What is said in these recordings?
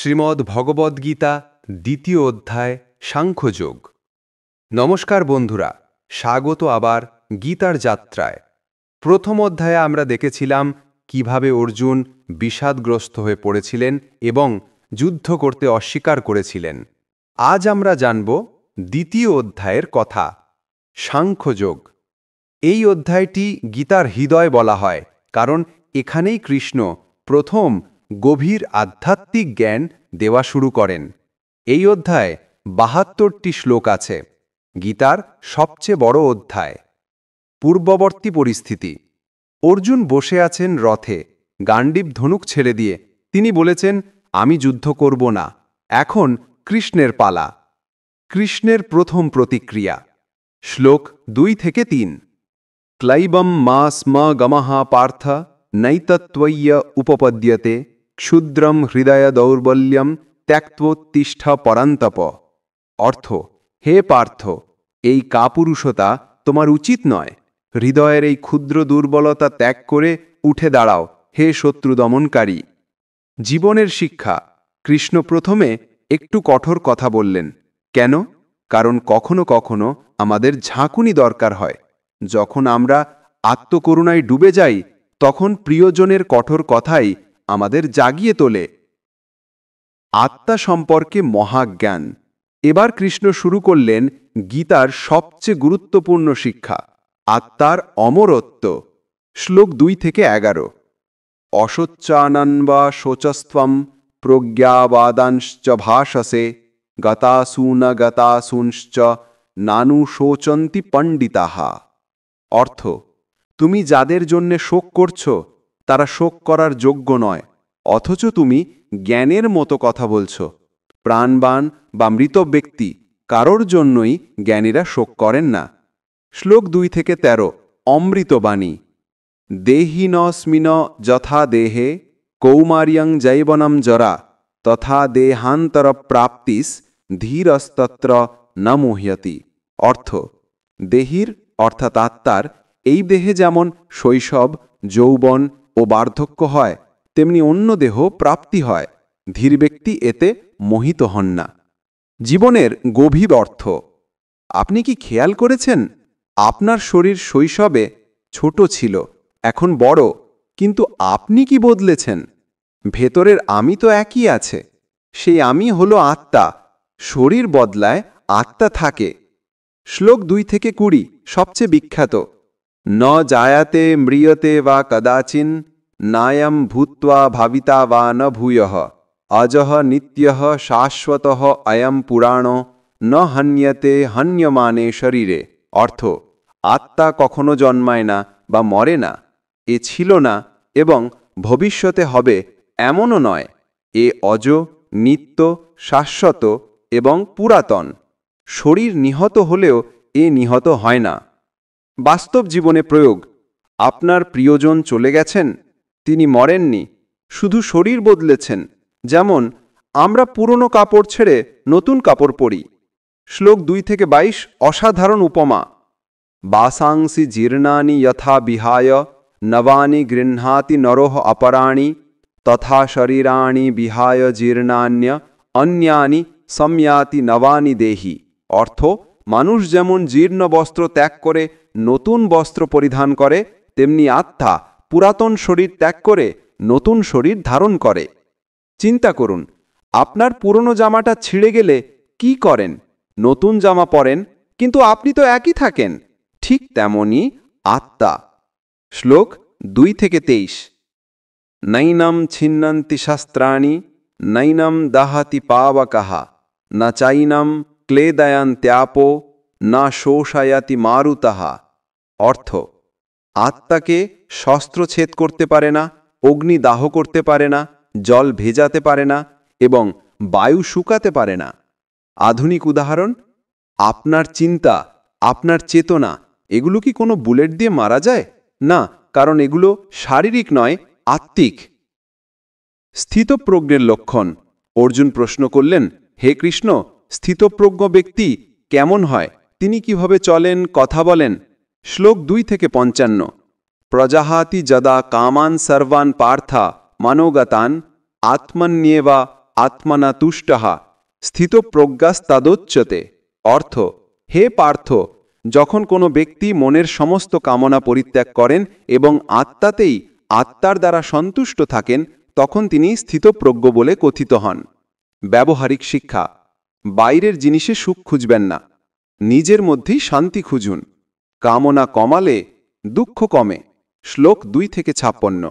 শ্রীমদ্ ভগবদ্গীতা দ্বিতীয় অধ্যায় সাংখ্যযোগ। নমস্কার বন্ধুরা, স্বাগত আবার গীতার যাত্রায়। প্রথম অধ্যায়ে আমরা দেখেছিলাম কিভাবে অর্জুন বিষাদগ্রস্ত হয়ে পড়েছিলেন এবং যুদ্ধ করতে অস্বীকার করেছিলেন। আজ আমরা জানব দ্বিতীয় অধ্যায়ের কথা, সাংখ্যযোগ। এই অধ্যায়টি গীতার হৃদয় বলা হয়, কারণ এখানেই কৃষ্ণ প্রথম গভীর আধ্যাত্মিক জ্ঞান দেওয়া শুরু করেন। এই অধ্যায়ে ৭২টি শ্লোক আছে, গীতার সবচেয়ে বড় অধ্যায়। পূর্ববর্তী পরিস্থিতি: অর্জুন বসে আছেন রথে, গাণ্ডীব ধনুক ছেড়ে দিয়ে। তিনি বলেছেন, আমি যুদ্ধ করব না, এখন কৃষ্ণের পালা। কৃষ্ণের প্রথম প্রতিক্রিয়া, শ্লোক ২-৩। ক্লাইবম মা স্ম গমঃ পার্থ নৈতত্ত্বয়্য উপপদ্যতে ক্ষুদ্রম হৃদয় দৌর্বল্যম ত্যক্তোত্তিষ্ঠ পরান্তপ। অর্থ: হে পার্থ, এই কাপুরুষতা তোমার উচিত নয়। হৃদয়ের এই ক্ষুদ্র দুর্বলতা ত্যাগ করে উঠে দাঁড়াও, হে শত্রু দমনকারী। জীবনের শিক্ষা: কৃষ্ণ প্রথমে একটু কঠোর কথা বললেন। কেন? কারণ কখনো কখনো আমাদের ঝাঁকুনি দরকার হয়। যখন আমরা আত্মকরুণায় ডুবে যাই, তখন প্রিয়জনের কঠোর কথাই আমাদের জাগিয়ে তোলে। আত্মা সম্পর্কে মহাজ্ঞান। এবার কৃষ্ণ শুরু করলেন গীতার সবচেয়ে গুরুত্বপূর্ণ শিক্ষা, আত্মার অমরত্ব। শ্লোক ২-১১। অশোচ্চানন্বা শোচস্ত্বম প্রজ্ঞাবাদাংশ্চ ভাষসে গতাসূন গতাসূংশ্চ নানু শোচন্তি পণ্ডিতাঃ। অর্থ: তুমি যাদের জন্য শোক করছো, তারা শোক করার যোগ্য নয়, অথচ তুমি জ্ঞানের মতো কথা বলছো। প্রাণবান বা মৃত ব্যক্তি কারোর জন্যই জ্ঞানীরা শোক করেন না। শ্লোক ২-১৩। অমৃতবাণী। দেহিনস্মিন যথা দেহে কৌমার্যং যৌবনম জরা তথা দেহান্তর প্রাপ্তিস ধীরস্তত্র ন মুহ্যতি। অর্থ: দেহির অর্থাৎ আত্মার এই দেহে যেমন শৈশব, যৌবন ও বার্ধক্য হয়, তেমনি অন্য দেহ প্রাপ্তি হয়। ধীর ব্যক্তি এতে মোহিত হন না। জীবনের গভীর অর্থ: আপনি কি খেয়াল করেছেন, আপনার শরীর শৈশবে ছোট ছিল, এখন বড়, কিন্তু আপনি কি বদলেছেন? ভেতরের আমি তো একই আছে। সেই আমি হলো আত্মা। শরীর বদলায়, আত্মা থাকে। শ্লোক ২-২০ সবচেয়ে বিখ্যাত। ন জায়াতে ম্রিয়তে বা কদাচিন নায়ম ভূত্বা ভাবিতা বা ন ভূয়ঃ অজঃ নিত্যঃ শাশ্বতঃ অয়ম পুরাণ ন হন্যতে হন্যমানে শরীরে। অর্থ: আত্মা কখনো জন্মায় না বা মরে না। এ ছিল না এবং ভবিষ্যতে হবে এমনও নয়। এ অজ, নিত্য, শাশ্বত এবং পুরাতন। শরীর নিহত হলেও এ নিহত হয় না। বাস্তব জীবনে প্রয়োগ: আপনার প্রিয়জন চলে গেছেন, তিনি মরেননি, শুধু শরীর বদলেছেন। যেমন আমরা পুরনো কাপড় ছেড়ে নতুন কাপড় পরি। শ্লোক ২-২২ অসাধারণ উপমা। বাসাংসি জীর্ণানি যথা বিহায় নবানি গৃহ্ণাতি নরঃ অপরাণি তথা শরীরাণি বিহায় জীর্ণান্য অন্যানি সম্যাতি নবানি দেহি। অর্থ: মানুষ যেমন জীর্ণ বস্ত্র ত্যাগ করে নতুন বস্ত্র পরিধান করে, তেমনি আত্মা পুরাতন শরীর ত্যাগ করে নতুন শরীর ধারণ করে। চিন্তা করুন, আপনার পুরনো জামাটা ছিঁড়ে গেলে কি করেন? নতুন জামা পরেন, কিন্তু আপনি তো একই থাকেন। ঠিক তেমনি আত্মা। শ্লোক ২-২৩। নৈনম ছিন্নন্তি শাস্ত্রাণি নৈনম দাহাতি পাবকঃ ন চাইনম ক্লেদয়ন্ত্যাপো না শোষায়াতি মারুতঃ। অর্থ: আত্মাকে শস্ত্র ছেদ করতে পারে না, অগ্নি দাহ করতে পারে না, জল ভেজাতে পারে না এবং বায়ু শুকাতে পারে না। আধুনিক উদাহরণ: আপনার চিন্তা, আপনার চেতনা, এগুলো কি কোনো বুলেট দিয়ে মারা যায়? না, কারণ এগুলো শারীরিক নয়, আত্মিক। স্থিতপ্রজ্ঞের লক্ষণ: অর্জুন প্রশ্ন করলেন, হে কৃষ্ণ, স্থিতপ্রজ্ঞ ব্যক্তি কেমন হয়? তিনি কিভাবে চলেন, কথা বলেন? শ্লোক ২-৫। প্রজাহাতি যদা কামান সর্বান পার্থা মনোগতান আত্মন্যেবা আত্মনা তুষ্টঃ স্থিতপ্রজ্ঞাস্তাদোচ্যতে। অর্থ, হে পার্থ, যখন কোনো ব্যক্তি মনের সমস্ত কামনা পরিত্যাগ করেন এবং আত্মাতেই আত্মার দ্বারা সন্তুষ্ট থাকেন, তখন তিনি স্থিতপ্রজ্ঞ বলে কথিত হন। ব্যবহারিক শিক্ষা: বাইরের জিনিসে সুখ খুঁজবেন না, নিজের মধ্যেই শান্তি খুঁজুন। কামনা কমালে দুঃখ কমে। শ্লোক 2-56।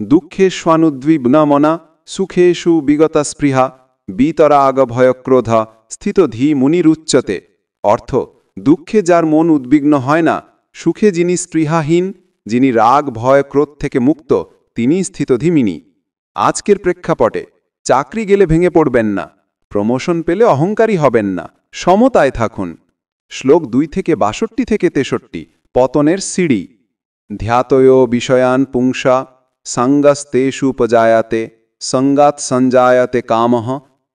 দুঃখেষ্বানুদ্বিগ্নমনা সুখেষু বিগতা স্পৃহা বিতরাগ ভয়ক্রোধ স্থিতধী মুনিরুচ্যতে। অর্থ, দুঃখে যার মন উদ্বিগ্ন হয় না, সুখে যিনি স্পৃহাহীন, যিনি রাগ ভয় ক্রোধ থেকে মুক্ত, তিনি স্থিতধী মুনি। আজকের প্রেক্ষাপটে চাকরি গেলে ভেঙে পড়বেন না, প্রমোশন পেলে অহংকারী হবেন না, সমতায় থাকুন। শ্লোক 2-62-63। পতনের সিঁড়ি: ধ্যাতয় বিষয়ান পুংসা সঙ্গস্তেষুপজায়াতে সঙ্গাৎ সঞ্জায়তে কামঃ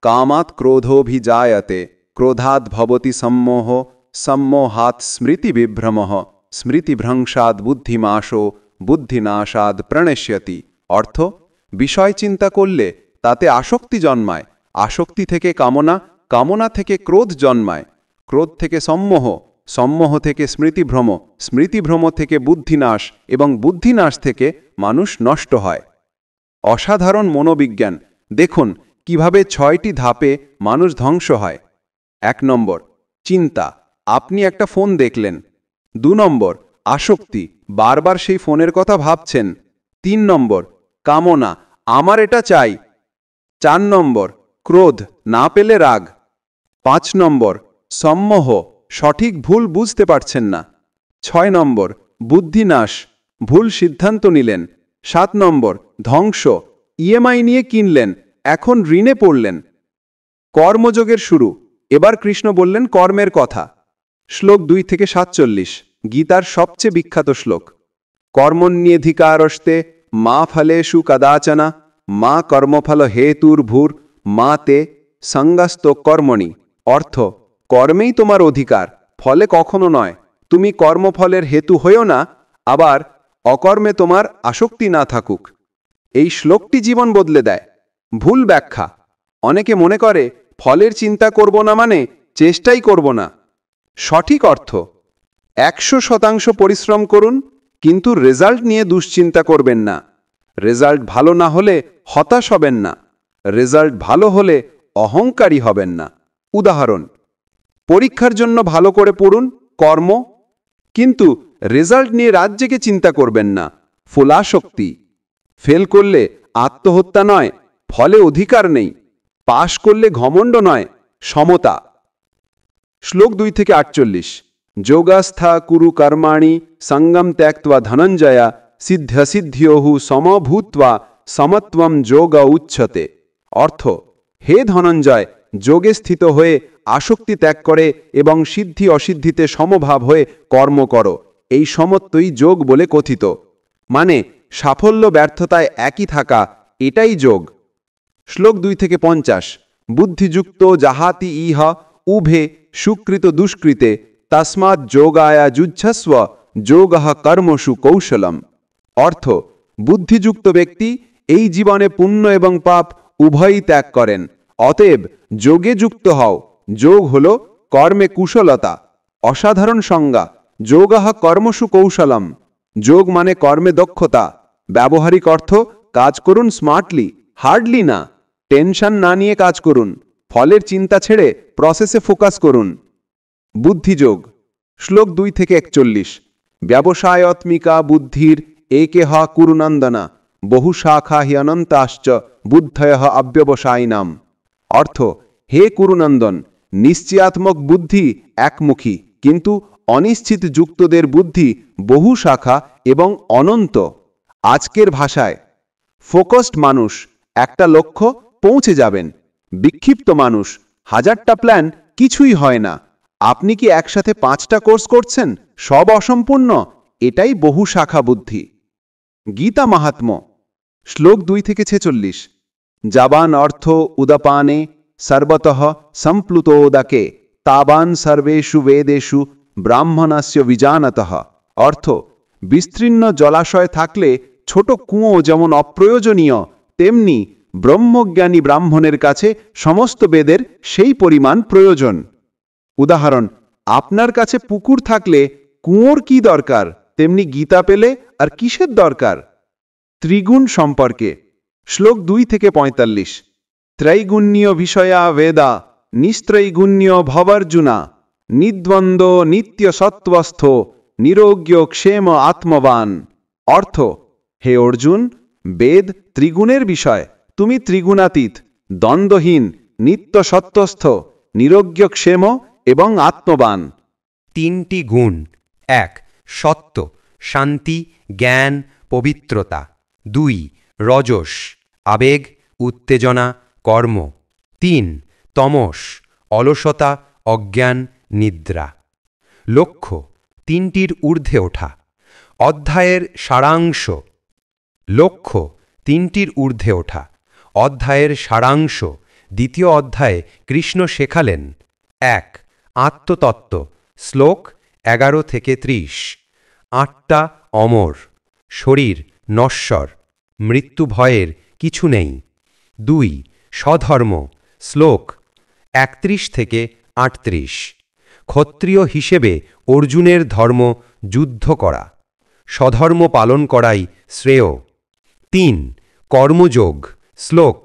কামাৎ ক্রোধোভিজায়তে ক্রোধাৎ ভবতি সম্মোহ সম্মোহাৎ স্মৃতিবিভ্রমঃ স্মৃতিভ্রংশাৎ বুদ্ধিমাশো বুদ্ধিনাশাৎ প্রণশ্যতি। অর্থ, বিষয় চিন্তা করলে তাতে আসক্তি জন্মায়, আসক্তি থেকে কামনা, কামনা থেকে ক্রোধ জন্মায়, ক্রোধ থেকে সম্মোহ, সম্মোহ থেকে স্মৃতিভ্রম, স্মৃতিভ্রম থেকে বুদ্ধিনাশ এবং বুদ্ধিনাশ থেকে মানুষ নষ্ট হয়। অসাধারণ মনোবিজ্ঞান। দেখুন কিভাবে 6টি ধাপে মানুষ ধ্বংস হয়। 1 নম্বর, চিন্তা, আপনি একটা ফোন দেখলেন। 2 নম্বর, আসক্তি, বারবার সেই ফোনের কথা ভাবছেন। 3 নম্বর, কামনা, আমার এটা চাই। 4 নম্বর, ক্রোধ, না পেলে রাগ। 5 নম্বর, সম্মোহ, সঠিক ভুল বুঝতে পারছেন না। 6 নম্বর, বুদ্ধিনাশ, ভুল সিদ্ধান্ত নিলেন। 7 নম্বর, ধ্বংস, ইএমআই নিয়ে কিনলেন, এখন ঋণে পড়লেন। কর্মযোগের শুরু। এবার কৃষ্ণ বললেন কর্মের কথা। শ্লোক 2-47, গীতার সবচেয়ে বিখ্যাত শ্লোক। কর্মণ্যেধিকারস্তে মা ফলেষু কদাচনা মা কর্মফল হেতুর্ভূর মা তে সঙ্গস্ত কর্মণি। অর্থ, কর্মেই তোমার অধিকার, ফলে কখনো নয়। তুমি কর্মফলের হেতু হইও না, আবার অকর্মে তোমার আসক্তি না থাকুক। এই শ্লোকটি জীবন বদলে দেয়। ভুল ব্যাখ্যা: অনেকে মনে করে ফলের চিন্তা করব না মানে চেষ্টাই করব না। সঠিক অর্থ, 100% পরিশ্রম করুন, কিন্তু রেজাল্ট নিয়ে দুশ্চিন্তা করবেন না। রেজাল্ট ভালো না হলে হতাশ হবেন না, রেজাল্ট ভালো হলে অহংকারী হবেন না। উদাহরণ: পরীক্ষার জন্য ভালো করে পড়ুন, কর্ম, কিন্তু রেজাল্ট নিয়ে রাত জেগে চিন্তা করবেন না, ফলাশক্তি। ফেল করলে আত্মহত্যা নয়, ফলে অধিকার নেই। পাশ করলে ঘমণ্ড নয়, সমতা। শ্লোক 2-48, যোগাস্থা কুরু কর্মাণি সঙ্গম ত্যক্ত্বা ধনঞ্জয়া সিদ্ধ্যসিদ্ধ্যোঃ সমভূত্বা সমত্বম যোগ উচ্যতে। অর্থ, হে ধনঞ্জয়, যোগে স্থিত হয়ে আসক্তি ত্যাগ করে এবং সিদ্ধি অসিদ্ধিতে সমভাব হয়ে কর্ম করো, এই সমত্বই যোগ বলে কথিত। মানে সাফল্য ব্যর্থতায় একই থাকা, এটাই যোগ। শ্লোক 2-50, বুদ্ধিযুক্ত যাহাতি ইহ উভে সুকৃত দুষ্কৃতে তস্মাৎ যোগায়া যুজ্জস্ব যোগঃ কর্মসু কৌশলম। অর্থ, বুদ্ধিযুক্ত ব্যক্তি এই জীবনে পুণ্য এবং পাপ উভয়ই ত্যাগ করেন, অতএব যোগে যুক্ত হও। যোগ হল কর্মে কুশলতা। অসাধারণ সংজ্ঞা, যোগঃ কর্মসু কৌশলম। যোগ মানে কর্মে দক্ষতা। ব্যবহারিক অর্থ, কাজ করুন স্মার্টলি, হার্ডলি না। টেনশন না নিয়ে কাজ করুন, ফলের চিন্তা ছেড়ে প্রসেসে ফোকাস করুন। বুদ্ধিযোগ। শ্লোক 2-41, ব্যবসায়ত্মিকা বুদ্ধির একেহ কুরুনন্দনা বহু শাখা হি অনন্তাশ্চ বুদ্ধয়ঃ অব্যবসায়িনাম। অর্থ, হে কুরুনন্দন, নিশ্চয়াত্মক বুদ্ধি একমুখী, কিন্তু অনিশ্চিত যুক্তদের বুদ্ধি বহু শাখা এবং অনন্ত। আজকের ভাষায়, ফোকাসড মানুষ একটা লক্ষ্য পৌঁছে যাবেন, বিক্ষিপ্ত মানুষ 1000টা প্ল্যান কিছুই হয় না। আপনি কি একসাথে 5টা কোর্স করছেন, সব অসম্পূর্ণ? এটাই বহু শাখা বুদ্ধি। গীতা মাহাত্ম্য। শ্লোক 2-46, যাবান অর্থ উদপানে সর্বতঃ সম্প্লুতোদকে তাবান সর্বেষু বেদেষু ব্রাহ্মণস্য বিজানতঃ। অর্থ, বিস্তীর্ণ জলাশয় থাকলে ছোট কুঁয়ো যেমন অপ্রয়োজনীয়, তেমনি ব্রহ্মজ্ঞানী ব্রাহ্মণের কাছে সমস্ত বেদের সেই পরিমাণ প্রয়োজন। উদাহরণ, আপনার কাছে পুকুর থাকলে কুয়োর কি দরকার, তেমনি গীতা পেলে আর কিসের দরকার? ত্রিগুণ সম্পর্কে শ্লোক 2 থেকে 45। ত্রৈগুণ্য বিষয়া বেদা নিস্ত্রৈগুণ্য ভবার্জুনা নিদ্বন্দ্ব নিত্য সত্ত্বস্থ নিরোগ্য ক্ষেম আত্মবান। অর্থ, হে অর্জুন, বেদ ত্রিগুণের বিষয়, তুমি ত্রিগুণাতীত, দ্বন্দ্বহীন, নিত্য সত্ত্বস্থ, নিরোগ্য ক্ষেম এবং আত্মবান। 3টি গুণ: 1 সত্ত্ব, শান্তি, জ্ঞান, পবিত্রতা। 2 রজস, আবেগ, উত্তেজনা, কর্ম। 3 তমস, অলসতা, অজ্ঞান, নিদ্রা। লক্ষ্য: 3টির ঊর্ধ্বে ওঠা। অধ্যায়ের সারাংশ। লক্ষ্য: 3টির ঊর্ধ্বে ওঠা। অধ্যায়ের সারাংশ। দ্বিতীয় অধ্যায়ে কৃষ্ণ শেখালেন: 1 আত্মতত্ত্ব, শ্লোক 11 থেকে 30। আত্মা অমর, শরীর নশ্বর, মৃত্যু ভয়ের কিছু নেই। 2 স্বধর্ম, শ্লোক 31 থেকে 38। ক্ষত্রিয় হিসেবে অর্জুনের ধর্ম যুদ্ধ করা, স্বধর্ম পালন করাই শ্রেয়। 3 কর্মযোগ, শ্লোক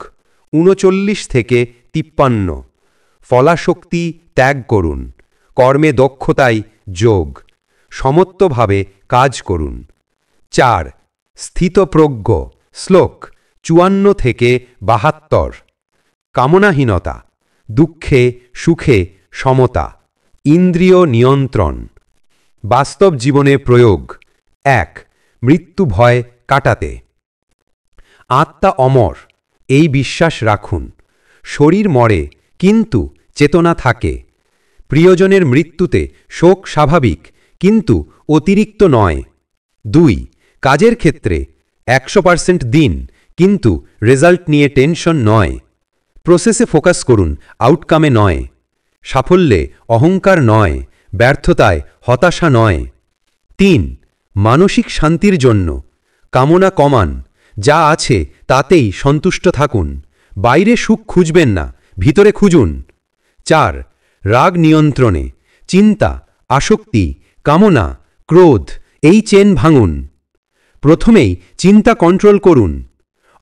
39 থেকে 53। ফলাশক্তি ত্যাগ করুন, কর্মে দক্ষতাই যোগ, সমত্বভাবে কাজ করুন। 4 স্থিতপ্রজ্ঞ, শ্লোক 54 থেকে 72। কামনাহীনতা, দুঃখে সুখে সমতা, ইন্দ্রিয় নিয়ন্ত্রণ। বাস্তব জীবনে প্রয়োগ: 1 মৃত্যু ভয় কাটাতে। আত্মা অমর, এই বিশ্বাস রাখুন। শরীর মরে, কিন্তু চেতনা থাকে। প্রিয়জনের মৃত্যুতে শোক স্বাভাবিক, কিন্তু অতিরিক্ত নয়। 2 কাজের ক্ষেত্রে 100% দিন, কিন্তু রেজাল্ট নিয়ে টেনশন নয়। প্রসেসে ফোকাস করুন, আউটকামে নয়। সাফল্যে অহংকার নয়, ব্যর্থতায় হতাশা নয়। 3 মানসিক শান্তির জন্য কামনা কমান, যা আছে তাতেই সন্তুষ্ট থাকুন। বাইরে সুখ খুঁজবেন না, ভিতরে খুঁজুন। 4 রাগ নিয়ন্ত্রণে চিন্তা, আসক্তি, কামনা, ক্রোধ, এই চেন ভাঙুন। প্রথমেই চিন্তা কন্ট্রোল করুন।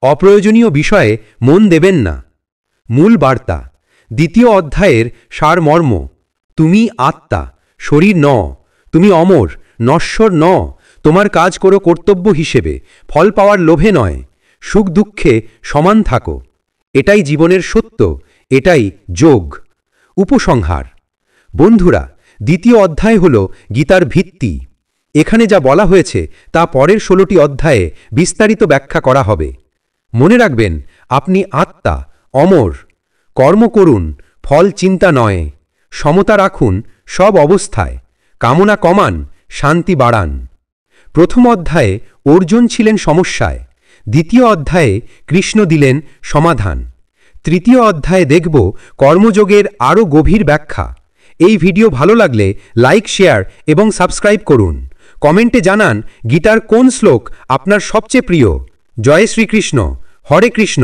অপ্রয়োজনীয় বিষয়ে মন দেবেন না। মূল বার্তা: দ্বিতীয় অধ্যায়ের সারমর্ম: তুমি আত্মা, শরীর ন, তুমি অমর, নশ্বর ন। তোমার কাজ করো কর্তব্য হিসেবে, ফল পাওয়ার লোভে নয়। সুখ দুঃখে সমান থাকো, এটাই জীবনের সত্য, এটাই যোগ। উপসংহার: বন্ধুরা, দ্বিতীয় অধ্যায় হল গীতার ভিত্তি। এখানে যা বলা হয়েছে তা পরের 16টি অধ্যায়ে বিস্তারিত ব্যাখ্যা করা হবে। মনে রাখবেন, আপনি আত্মা, অমর। কর্ম করুন, ফল চিন্তা নয়। সমতা রাখুন সব অবস্থায়। কামনা কমান, শান্তি বাড়ান। প্রথম অধ্যায়ে অর্জুন ছিলেন সমস্যায়, দ্বিতীয় অধ্যায়ে কৃষ্ণ দিলেন সমাধান। তৃতীয় অধ্যায়ে দেখব কর্মযোগের আরও গভীর ব্যাখ্যা। এই ভিডিও ভালো লাগলে লাইক, শেয়ার এবং সাবস্ক্রাইব করুন। কমেন্টে জানান গীতার কোন শ্লোক আপনার সবচেয়ে প্রিয়। জয় শ্রীকৃষ্ণ, হরে কৃষ্ণ।